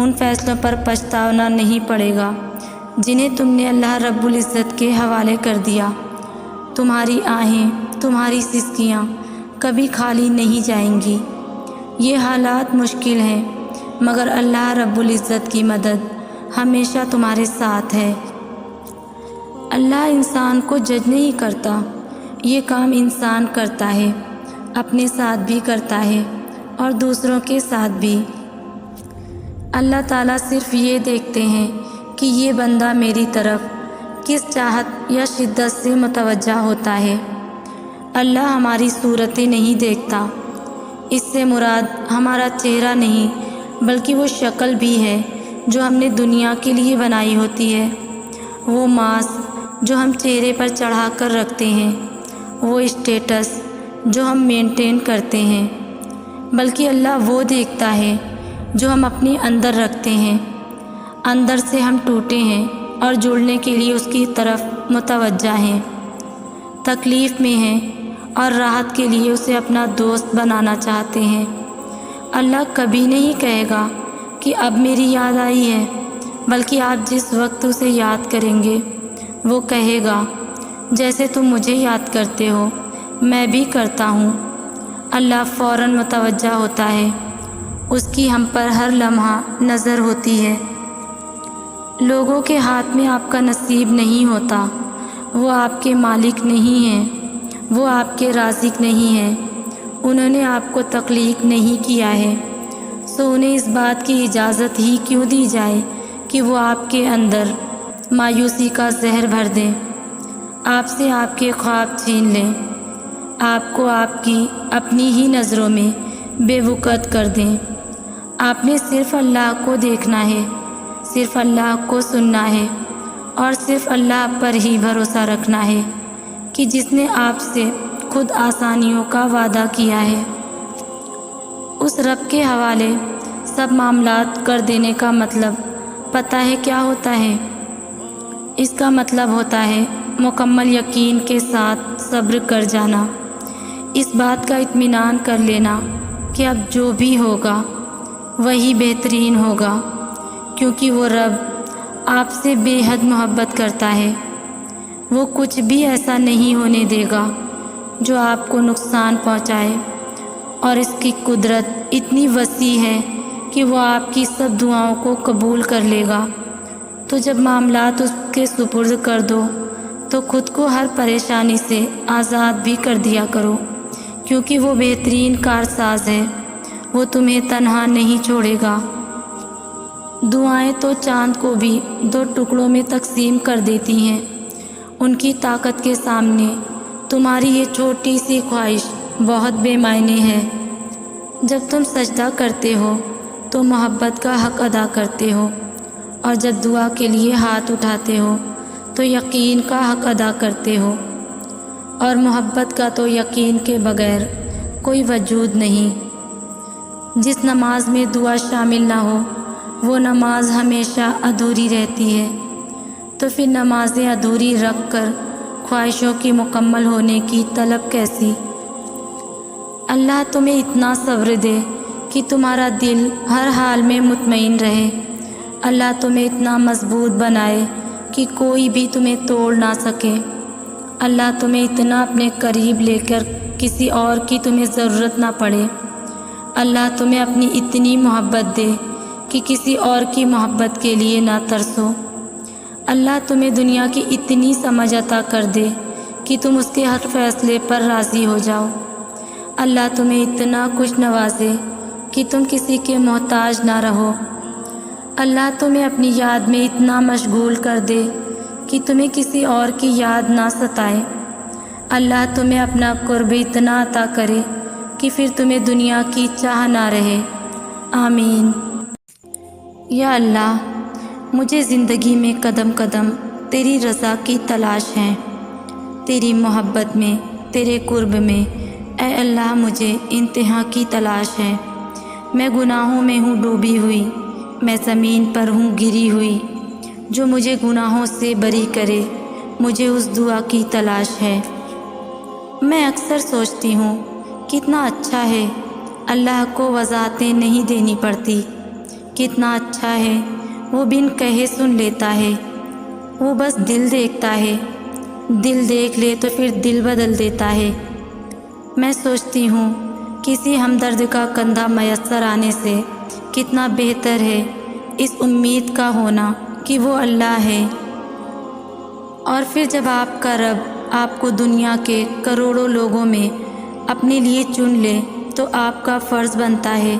ان فیصلوں پر پچھتانا نہیں پڑے گا جنہیں تم نے اللہ رب العزت کے حوالے کر دیا۔ تمہاری آہیں، تمہاری سسکیاں کبھی خالی نہیں جائیں گی۔ یہ حالات مشکل ہیں مگر اللہ رب العزت کی مدد ہمیشہ تمہارے ساتھ ہے۔ اللہ انسان کو جج نہیں کرتا، یہ کام انسان کرتا ہے، اپنے ساتھ بھی کرتا ہے اور دوسروں کے ساتھ بھی۔ اللہ تعالیٰ صرف یہ دیکھتے ہیں کہ یہ بندہ میری طرف کس چاہت یا شدت سے متوجہ ہوتا ہے۔ اللہ ہماری صورتیں نہیں دیکھتا، اس سے مراد ہمارا چہرہ نہیں بلکہ وہ شکل بھی ہے جو ہم نے دنیا کے لیے بنائی ہوتی ہے، وہ ماسک جو ہم چہرے پر چڑھا کر رکھتے ہیں، وہ اسٹیٹس جو ہم مینٹین کرتے ہیں، بلکہ اللہ وہ دیکھتا ہے جو ہم اپنے اندر رکھتے ہیں۔ اندر سے ہم ٹوٹے ہیں اور جڑنے کے لیے اس کی طرف متوجہ ہیں، تکلیف میں ہیں اور راحت کے لیے اسے اپنا دوست بنانا چاہتے ہیں۔ اللہ کبھی نہیں کہے گا کہ اب میری یاد آئی ہے، بلکہ آپ جس وقت اسے یاد کریں گے وہ کہے گا جیسے تم مجھے یاد کرتے ہو میں بھی کرتا ہوں۔ اللہ فوراً متوجہ ہوتا ہے، اس کی ہم پر ہر لمحہ نظر ہوتی ہے۔ لوگوں کے ہاتھ میں آپ کا نصیب نہیں ہوتا، وہ آپ کے مالک نہیں ہیں، وہ آپ کے رازق نہیں ہیں، انہوں نے آپ کو تخلیق نہیں کیا ہے، سو انہیں اس بات کی اجازت ہی کیوں دی جائے کہ وہ آپ کے اندر مایوسی کا زہر بھر دیں، آپ سے آپ کے خواب چھین لیں، آپ کو آپ کی اپنی ہی نظروں میں بے وقت کر دیں۔ آپ نے صرف اللہ کو دیکھنا ہے، صرف اللہ کو سننا ہے اور صرف اللہ پر ہی بھروسہ رکھنا ہے کہ جس نے آپ سے خود آسانیوں کا وعدہ کیا ہے۔ اس رب کے حوالے سب معاملات کر دینے کا مطلب پتہ ہے کیا ہوتا ہے؟ اس کا مطلب ہوتا ہے مکمل یقین کے ساتھ صبر کر جانا، اس بات کا اطمینان کر لینا کہ اب جو بھی ہوگا وہی بہترین ہوگا، کیونکہ وہ رب آپ سے بے حد محبت کرتا ہے۔ وہ کچھ بھی ایسا نہیں ہونے دے گا جو آپ کو نقصان پہنچائے، اور اس کی قدرت اتنی وسیع ہے کہ وہ آپ کی سب دعاؤں کو قبول کر لے گا۔ تو جب معاملات اس کے سپرد کر دو تو خود کو ہر پریشانی سے آزاد بھی کر دیا کرو، کیونکہ وہ بہترین کارساز ہے، وہ تمہیں تنہا نہیں چھوڑے گا۔ دعائیں تو چاند کو بھی 2 ٹکڑوں میں تقسیم کر دیتی ہیں، ان کی طاقت کے سامنے تمہاری یہ چھوٹی سی خواہش بہت بے معنی ہے۔ جب تم سجدہ کرتے ہو تو محبت کا حق ادا کرتے ہو، اور جب دعا کے لیے ہاتھ اٹھاتے ہو تو یقین کا حق ادا کرتے ہو، اور محبت کا تو یقین کے بغیر کوئی وجود نہیں۔ جس نماز میں دعا شامل نہ ہو وہ نماز ہمیشہ ادھوری رہتی ہے، تو پھر نمازیں ادھوری رکھ کر خواہشوں کی مکمل ہونے کی طلب کیسی؟ اللہ تمہیں اتنا صبر دے کہ تمہارا دل ہر حال میں مطمئن رہے، اللہ تمہیں اتنا مضبوط بنائے کہ کوئی بھی تمہیں توڑ نہ سکے، اللہ تمہیں اتنا اپنے قریب لے کر کسی اور کی تمہیں ضرورت نہ پڑے، اللہ تمہیں اپنی اتنی محبت دے کہ کسی اور کی محبت کے لیے نہ ترسو، اللہ تمہیں دنیا کی اتنی سمجھ عطا کر دے کہ تم اس کے ہر فیصلے پر راضی ہو جاؤ، اللہ تمہیں اتنا کچھ نوازے کہ تم کسی کے محتاج نہ رہو، اللہ تمہیں اپنی یاد میں اتنا مشغول کر دے کہ تمہیں کسی اور کی یاد نہ ستائے، اللہ تمہیں اپنا قرب اتنا عطا کرے کہ پھر تمہیں دنیا کی چاہ نہ رہے۔ آمین۔ یا اللہ، مجھے زندگی میں قدم قدم تیری رضا کی تلاش ہے، تیری محبت میں، تیرے قرب میں، اے اللہ مجھے انتہا کی تلاش ہے۔ میں گناہوں میں ہوں ڈوبی ہوئی، میں زمین پر ہوں گری ہوئی، جو مجھے گناہوں سے بری کرے، مجھے اس دعا کی تلاش ہے۔ میں اکثر سوچتی ہوں کتنا اچھا ہے اللہ کو وضاحتیں نہیں دینی پڑتی، کتنا اچھا ہے، وہ بن کہے سن لیتا ہے، وہ بس دل دیکھتا ہے، دل دیکھ لے تو پھر دل بدل دیتا ہے۔ میں سوچتی ہوں کسی ہمدرد کا کندھا میسر آنے سے کتنا بہتر ہے اس امید کا ہونا کہ وہ اللہ ہے، اور پھر جب آپ کا رب آپ کو دنیا کے کروڑوں لوگوں میں اپنے لیے چن لے تو آپ کا فرض بنتا ہے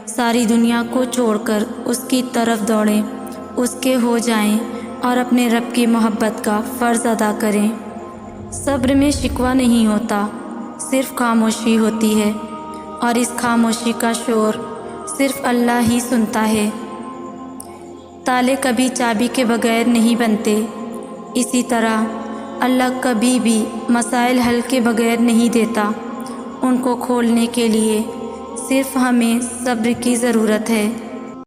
ساری دنیا کو چھوڑ کر اس کی طرف دوڑیں، اس کے ہو جائیں اور اپنے رب کی محبت کا فرض ادا کریں۔ صبر میں شکوہ نہیں ہوتا، صرف خاموشی ہوتی ہے، اور اس خاموشی کا شور صرف اللہ ہی سنتا ہے۔ تالے کبھی چابی کے بغیر نہیں بنتے، اسی طرح اللہ کبھی بھی مسائل حل کے بغیر نہیں دیتا، ان کو کھولنے کے لیے صرف ہمیں صبر کی ضرورت ہے۔